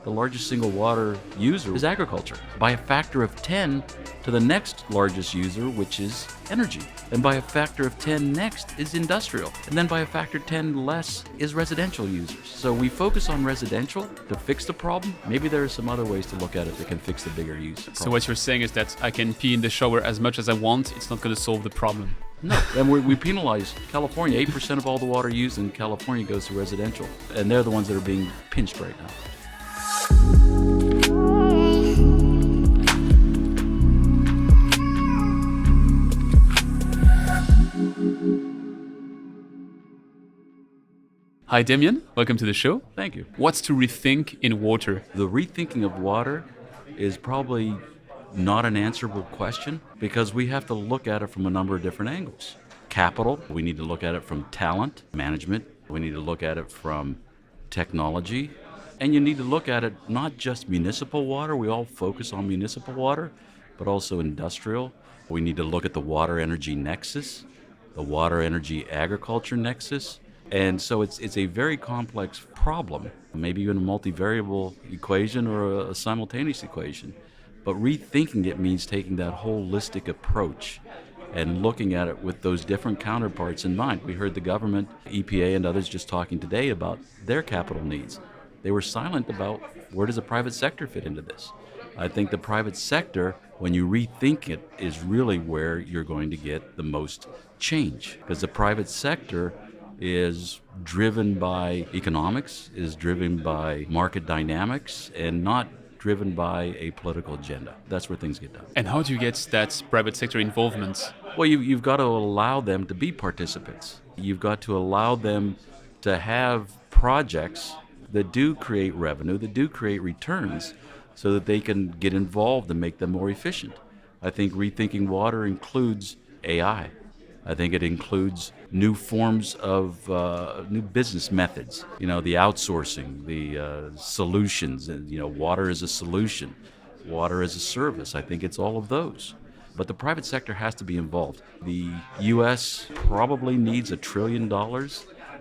the largest single water user is agriculture, by a factor of 10 to the next largest user, which is energy. And by a factor of 10 next is industrial. And then by a factor 10 less is residential users. So we focus on residential to fix the problem. Maybe there are some other ways to look at it that can fix the bigger use problem. So what you're saying is that I can pee in the shower as much as I want, it's not going to solve the problem. No, and we penalize California. 8% of all the water used in California goes to residential. And they're the ones that are being pinched right now. Hi Damian, welcome to the show. Thank you. What's to rethink in water? The rethinking of water is probably not an answerable question because we have to look at it from a number of different angles. Capital, we need to look at it from talent, management, we need to look at it from technology, and you need to look at it not just municipal water, we all focus on municipal water, but also industrial. We need to look at the water energy nexus, the water energy agriculture nexus. And so it's a very complex problem, maybe even a multivariable equation or a simultaneous equation. But rethinking it means taking that holistic approach and looking at it with those different counterparts in mind. We heard the government, EPA and others just talking today about their capital needs. They were silent about where does the private sector fit into this. I think the private sector, when you rethink it, is really where you're going to get the most change. Because the private sector is driven by economics, is driven by market dynamics, and not driven by a political agenda. That's where things get done. And how do you get that private sector involvement? Well, you've got to allow them to be participants. You've got to allow them to have projects that do create revenue, that do create returns, so that they can get involved and make them more efficient. I think rethinking water includes AI. I think it includes new forms of new business methods. You know, the outsourcing, the solutions, and, you know, water as a solution, water as a service. I think it's all of those. But the private sector has to be involved. The U.S. probably needs $1 trillion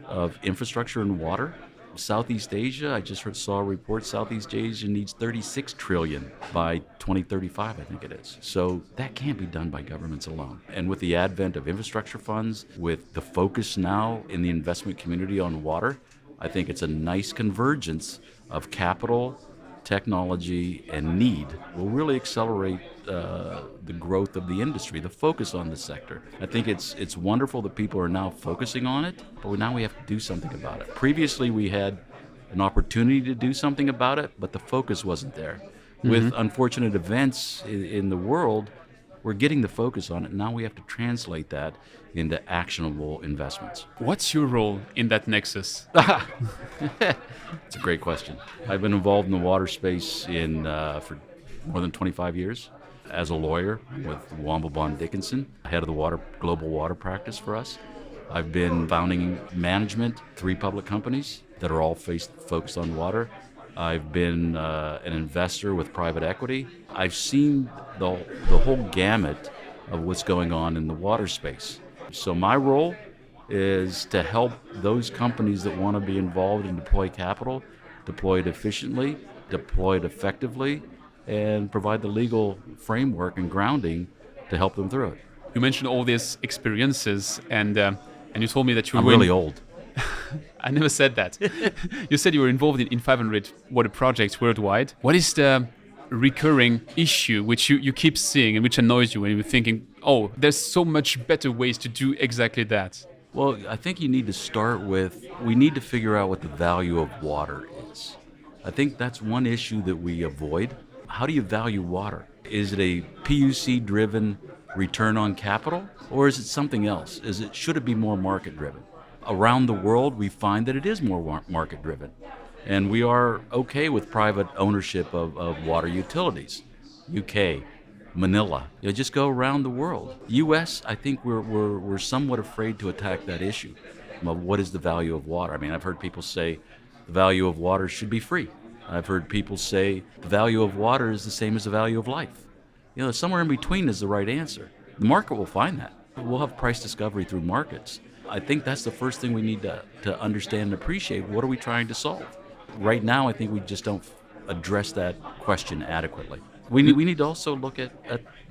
of infrastructure in water. Southeast Asia, I just saw a report, Southeast Asia needs 36 trillion by 2035, I think it is. So that can't be done by governments alone. And with the advent of infrastructure funds, with the focus now in the investment community on water, I think it's a nice convergence of capital, technology, and need will really accelerate the growth of the industry, the focus on the sector. I think it's wonderful that people are now focusing on it, but now we have to do something about it. Previously, we had an opportunity to do something about it, but the focus wasn't there. Mm-hmm. With unfortunate events in the world, we're getting the focus on it. Now we have to translate that into actionable investments. What's your role in that nexus? It's a great question. I've been involved in the water space for more than 25 years as a lawyer with Womble Bond Dickinson, head of the global water practice for us. I've been founding management, 3 public companies that are all focused on water. I've been an investor with private equity. I've seen the whole gamut of what's going on in the water space. So my role is to help those companies that want to be involved and deploy capital, deploy it efficiently, deploy it effectively, and provide the legal framework and grounding to help them through it. You mentioned all these experiences, and you told me that you were I'm really old. I never said that. You said you were involved in 500 water projects worldwide. What is the recurring issue which you keep seeing and which annoys you when you're thinking, oh, there's so much better ways to do exactly that? Well, I think you need to start with, we need to figure out what the value of water is. I think that's one issue that we avoid. How do you value water? Is it a PUC-driven return on capital, or is it something else? Should it be more market-driven? Around the world, we find that it is more market-driven, and we are okay with private ownership of water utilities. UK, Manila, just go around the world. US, I think we're somewhat afraid to attack that issue of what is the value of water. I mean, I've heard people say the value of water should be free. I've heard people say the value of water is the same as the value of life. Somewhere in between is the right answer. The market will find that. We'll have price discovery through markets. I think that's the first thing we need to understand and appreciate. What are we trying to solve? Right now, I think we just don't address that question adequately. We need to also look at,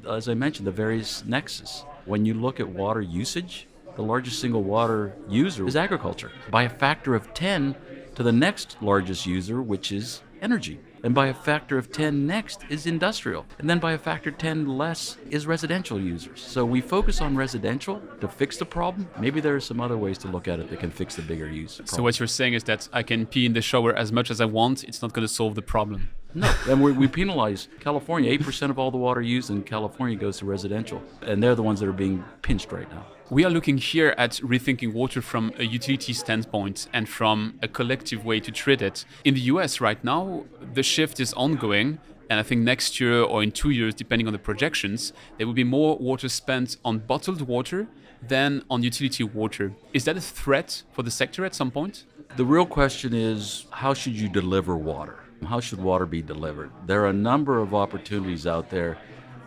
as I mentioned, the various nexus. When you look at water usage, the largest single water user is agriculture, by a factor of 10 to the next largest user, which is energy. And by a factor of 10 next is industrial. And then by a factor 10 less is residential users. So we focus on residential to fix the problem. Maybe there are some other ways to look at it that can fix the bigger use problem. So what you're saying is that I can pee in the shower as much as I want. It's not going to solve the problem. No, and we penalize California. 8% of all the water used in California goes to residential. And they're the ones that are being pinched right now. We are looking here at rethinking water from a utility standpoint and from a collective way to treat it. In the US right now, the shift is ongoing. And I think next year or in 2 years, depending on the projections, there will be more water spent on bottled water than on utility water. Is that a threat for the sector at some point? The real question is, how should you deliver water? How should water be delivered? There are a number of opportunities out there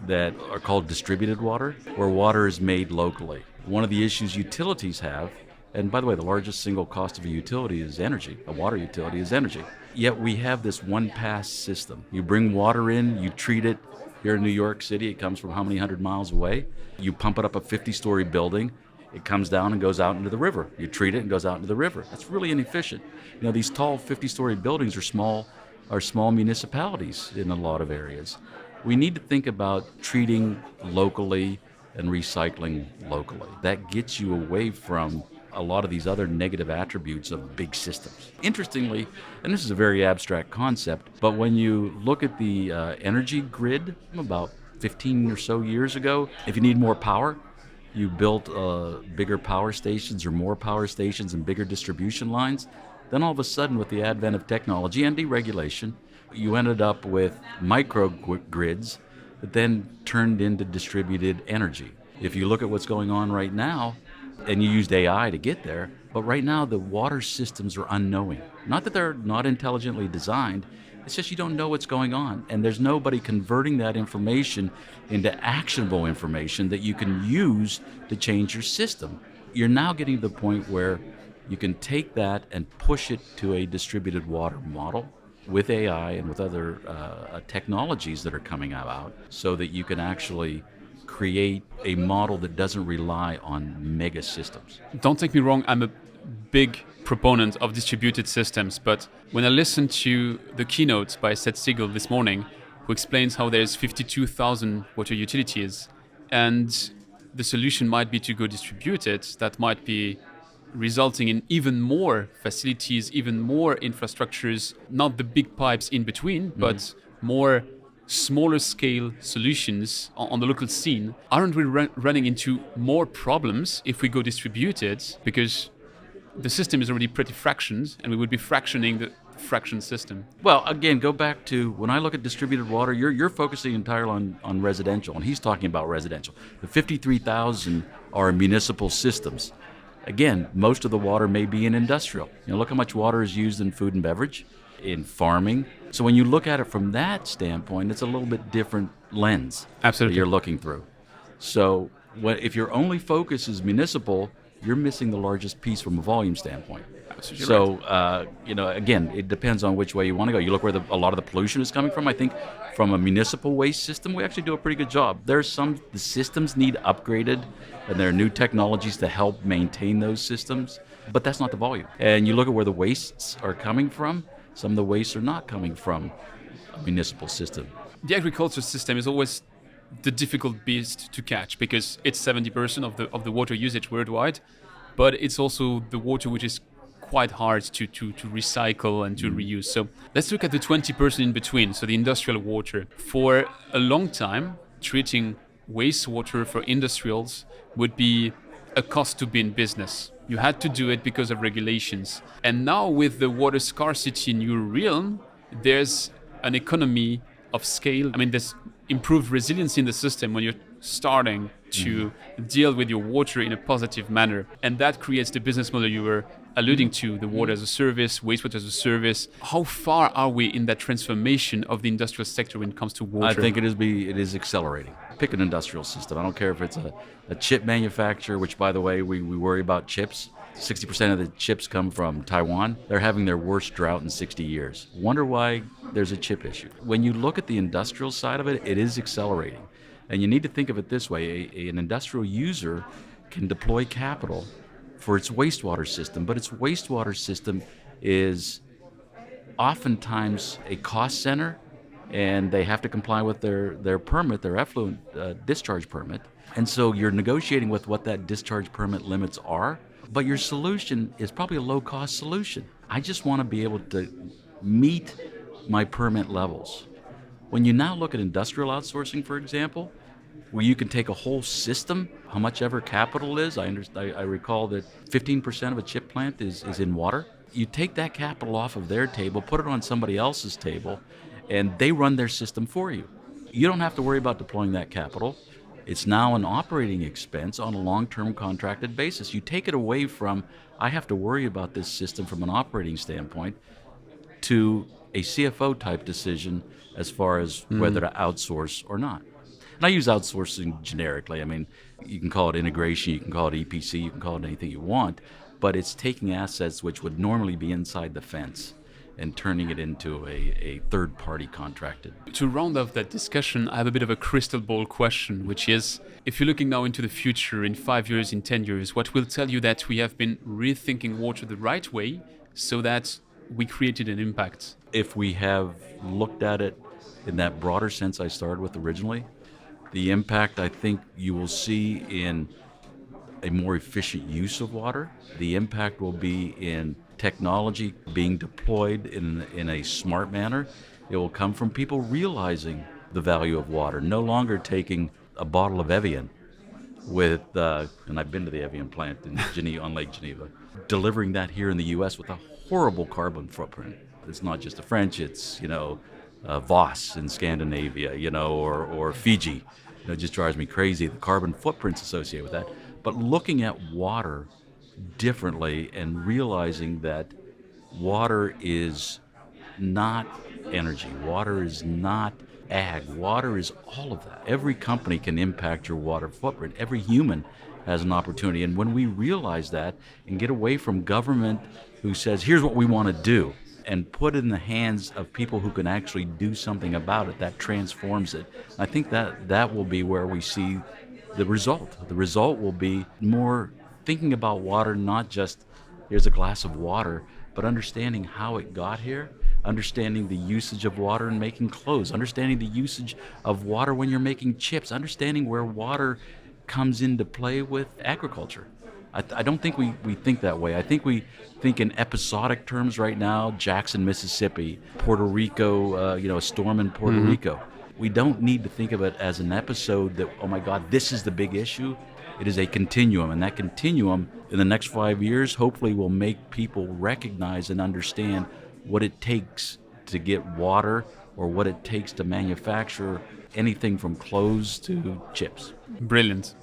that are called distributed water, where water is made locally. One of the issues utilities have, and by the way, the largest single cost of a utility is energy. A water utility is energy. Yet we have this one-pass system. You bring water in, you treat it. Here in New York City, it comes from how many hundred miles away? You pump it up a 50-story building. It comes down and goes out into the river. You treat it and goes out into the river. That's really inefficient. You know, these tall 50-story buildings are small municipalities in a lot of areas. We need to think about treating locally and recycling locally. That gets you away from a lot of these other negative attributes of big systems. Interestingly, and this is a very abstract concept, but when you look at the energy grid about 15 or so years ago, if you need more power, you built bigger power stations or more power stations and bigger distribution lines. Then all of a sudden, with the advent of technology and deregulation, you ended up with microgrids that then turned into distributed energy. If you look at what's going on right now, and you used AI to get there, but right now the water systems are unknowing. Not that they're not intelligently designed, it's just you don't know what's going on. And there's nobody converting that information into actionable information that you can use to change your system. You're now getting to the point where you can take that and push it to a distributed water model with AI and with other technologies that are coming out so that you can actually create a model that doesn't rely on mega systems. Don't take me wrong, I'm a big proponent of distributed systems, but when I listened to the keynote by Seth Siegel this morning, who explains how there's 52,000 water utilities, and the solution might be to go distributed, that might be resulting in even more facilities, even more infrastructures, not the big pipes in between, but more smaller scale solutions on the local scene. Aren't we running into more problems if we go distributed? Because the system is already pretty fractioned, and we would be fractioning the fraction system. Well, again, go back to when I look at distributed water, you're focusing entirely on residential, and he's talking about residential. The 53,000 are municipal systems. Again, most of the water may be in industrial. You know, look how much water is used in food and beverage, in farming. So when you look at it from that standpoint, it's a little bit different lens Absolutely. that you're looking through. So if your only focus is municipal, you're missing the largest piece from a volume standpoint. Absolutely So, right. Again, it depends on which way you want to go. You look where a lot of the pollution is coming from. I think from a municipal waste system, we actually do a pretty good job. The systems need upgraded, and there are new technologies to help maintain those systems, but that's not the volume. And you look at where the wastes are coming from, some of the wastes are not coming from a municipal system. The agriculture system is always the difficult beast to catch because it's 70% of the water usage worldwide, but it's also the water which is quite hard to recycle and to reuse. So let's look at the 20% in between, so the industrial water. For a long time, treating wastewater for industrials would be a cost to be in business. You had to do it because of regulations. And now with the water scarcity new realm, there's an economy of scale. I mean, there's improved resilience in the system when you're starting to deal with your water in a positive manner. And that creates the business model you were alluding to, the water as a service, wastewater as a service. How far are we in that transformation of the industrial sector when it comes to water? I think it is accelerating. Pick an industrial system. I don't care if it's a chip manufacturer, which, by the way, we worry about chips. 60% of the chips come from Taiwan. They're having their worst drought in 60 years. Wonder why there's a chip issue. When you look at the industrial side of it, it is accelerating. And you need to think of it this way. An industrial user can deploy capital for its wastewater system, but its wastewater system is oftentimes a cost center, and they have to comply with their permit, their effluent discharge permit. And so you're negotiating with what that discharge permit limits are, but your solution is probably a low-cost solution. I just want to be able to meet my permit levels. When you now look at industrial outsourcing, for example, where you can take a whole system, how much ever capital is, I recall that 15% of a chip plant is in water. You take that capital off of their table, put it on somebody else's table, and they run their system for you. You don't have to worry about deploying that capital. It's now an operating expense on a long-term contracted basis. You take it away from, I have to worry about this system from an operating standpoint, to a CFO type decision as far as whether to outsource or not. And I use outsourcing generically. I mean, you can call it integration, you can call it EPC, you can call it anything you want, but it's taking assets which would normally be inside the fence and turning it into a third-party contracted. To round off that discussion, I have a bit of a crystal ball question, which is, if you're looking now into the future, in 5 years, in 10 years, what will tell you that we have been rethinking water the right way so that we created an impact? If we have looked at it in that broader sense I started with originally, the impact I think you will see in a more efficient use of water. The impact will be in technology being deployed in a smart manner. It will come from people realizing the value of water, no longer taking a bottle of Evian with, and I've been to the Evian plant in Geneva, on Lake Geneva, delivering that here in the U.S. with a horrible carbon footprint. It's not just the French, it's, Voss in Scandinavia, or Fiji. It just drives me crazy, the carbon footprints associated with that. But looking at water differently and realizing that water is not energy, water is not ag, water is all of that. Every company can impact your water footprint. Every human has an opportunity. And when we realize that and get away from government who says, here's what we want to do, and put it in the hands of people who can actually do something about it, that transforms it. I think that will be where we see the result. The result will be more thinking about water, not just here's a glass of water, but understanding how it got here, understanding the usage of water in making clothes, understanding the usage of water when you're making chips, understanding where water comes into play with agriculture. I don't think we think that way. I think we think in episodic terms right now, Jackson, Mississippi, Puerto Rico, a storm in Puerto Rico. We don't need to think of it as an episode that, oh my God, this is the big issue. It is a continuum, and that continuum in the next 5 years hopefully will make people recognize and understand what it takes to get water or what it takes to manufacture anything from clothes to chips. Brilliant.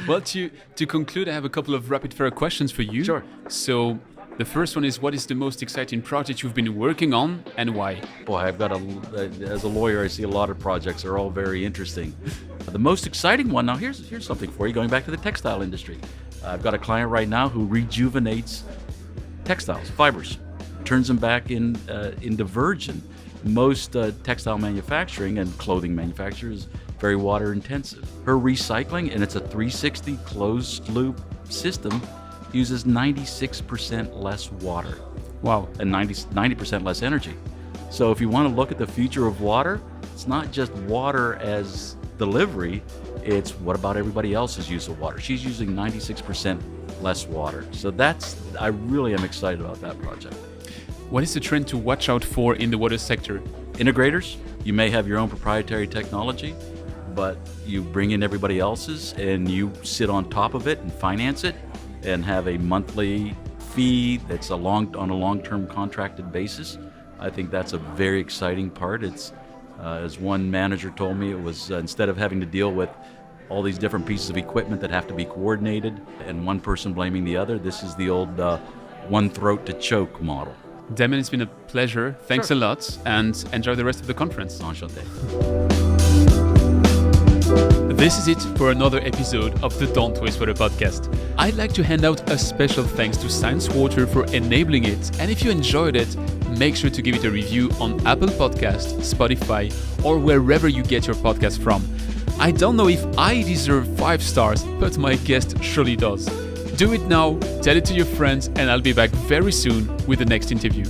Well, to conclude, I have a couple of rapid-fire questions for you. Sure. So the first one is, what is the most exciting project you've been working on and why? Boy, as a lawyer, I see a lot of projects. They're all very interesting. The most exciting one, now here's something for you, going back to the textile industry. I've got a client right now who rejuvenates textiles, fibers, turns them back into virgin. Most textile manufacturing and clothing manufacturers very water intensive. Her recycling, and it's a 360 closed loop system, uses 96% less water. Wow. And 90% less energy. So if you want to look at the future of water, it's not just water as delivery, it's what about everybody else's use of water. She's using 96% less water. So I really am excited about that project. What is the trend to watch out for in the water sector? Integrators, you may have your own proprietary technology, but you bring in everybody else's and you sit on top of it and finance it and have a monthly fee that's on a long-term contracted basis. I think that's a very exciting part. It's, as one manager told me, it was instead of having to deal with all these different pieces of equipment that have to be coordinated and one person blaming the other, this is the old one throat to choke model. Damian, it's been a pleasure. Thanks a lot, and enjoy the rest of the conference. Enchanté. This is it for another episode of the Don't Waste Water podcast. I'd like to hand out a special thanks to Science Water for enabling it. And if you enjoyed it, make sure to give it a review on Apple Podcasts, Spotify, or wherever you get your podcast from. I don't know if I deserve 5 stars, but my guest surely does. Do it now, tell it to your friends, and I'll be back very soon with the next interview.